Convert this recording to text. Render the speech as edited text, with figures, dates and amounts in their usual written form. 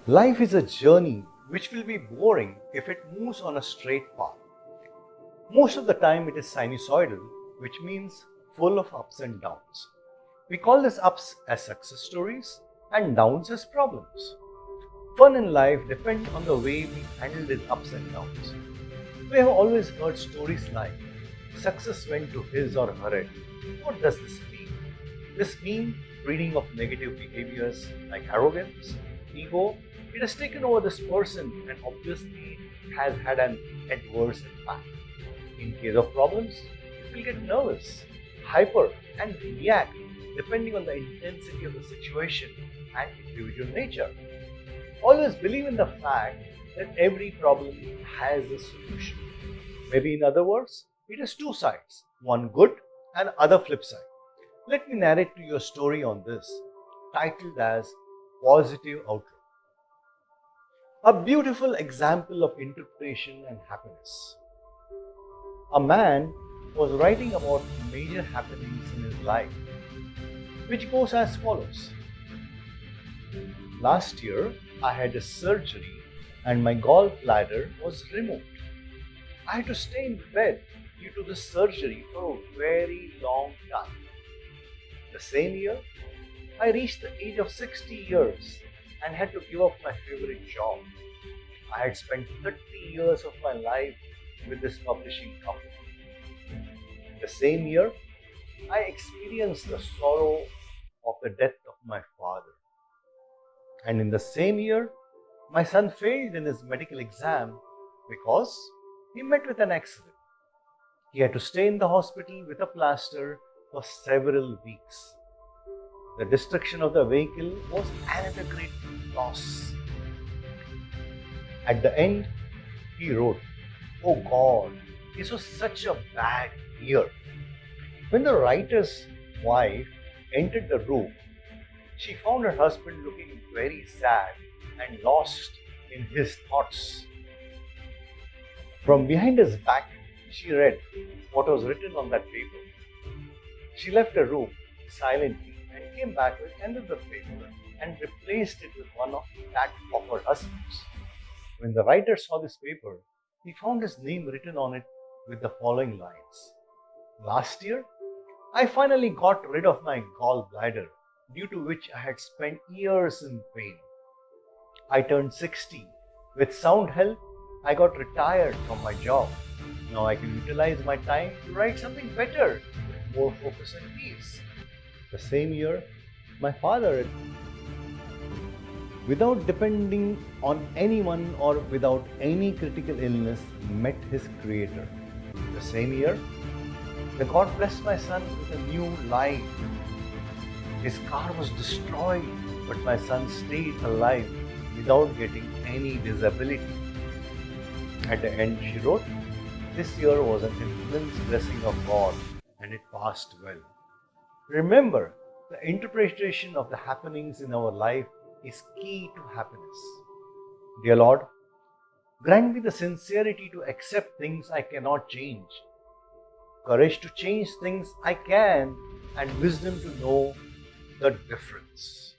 Life is a journey which will be boring if it moves on a straight path. Most of the time it is sinusoidal, which means full of ups and downs. We call these ups as success stories and downs as problems. Fun in life depends on the way we handle these ups and downs. We have always heard stories like, success went to his or her head. What does this mean? This means breeding of negative behaviors like arrogance, ego. It has taken over this person and obviously has had an adverse impact. In case of problems, it will get nervous, hyper, and react depending on the intensity of the situation and individual nature. Always believe in the fact that every problem has a solution. Maybe in other words, it has two sides, one good and other flip side. Let me narrate to you a story on this, titled as Positive Outlook. A beautiful example of interpretation and happiness. A man was writing about major happenings in his life, which goes as follows. Last year, I had a surgery and my gallbladder was removed. I had to stay in bed due to the surgery for a very long time. The same year, I reached the age of 60 years and had to give up my favorite job. I had spent 30 years of my life with this publishing company. The same year, I experienced the sorrow of the death of my father. And in the same year, my son failed in his medical exam because he met with an accident. He had to stay in the hospital with a plaster for several weeks. The destruction of the vehicle was another great loss. At the end, he wrote, "Oh God, this was such a bad year." When the writer's wife entered the room, she found her husband looking very sad and lost in his thoughts. From behind his back, she read what was written on that paper. She left the room silently and came back with another paper and replaced it with one of that of her husband's. When the writer saw this paper, he found his name written on it with the following lines. "Last year, I finally got rid of my gallbladder, due to which I had spent years in pain. I turned 60. With sound health, I got retired from my job. Now I can utilize my time to write something better with more focus and peace." The same year, my father, without depending on anyone or without any critical illness, met his creator. The same year, God blessed my son with a new life. His car was destroyed, but my son stayed alive without getting any disability. At the end, she wrote, "This year was an immense blessing of God and it passed well." Remember, the interpretation of the happenings in our life is key to happiness. Dear Lord, grant me the sincerity to accept things I cannot change, courage to change things I can, and wisdom to know the difference.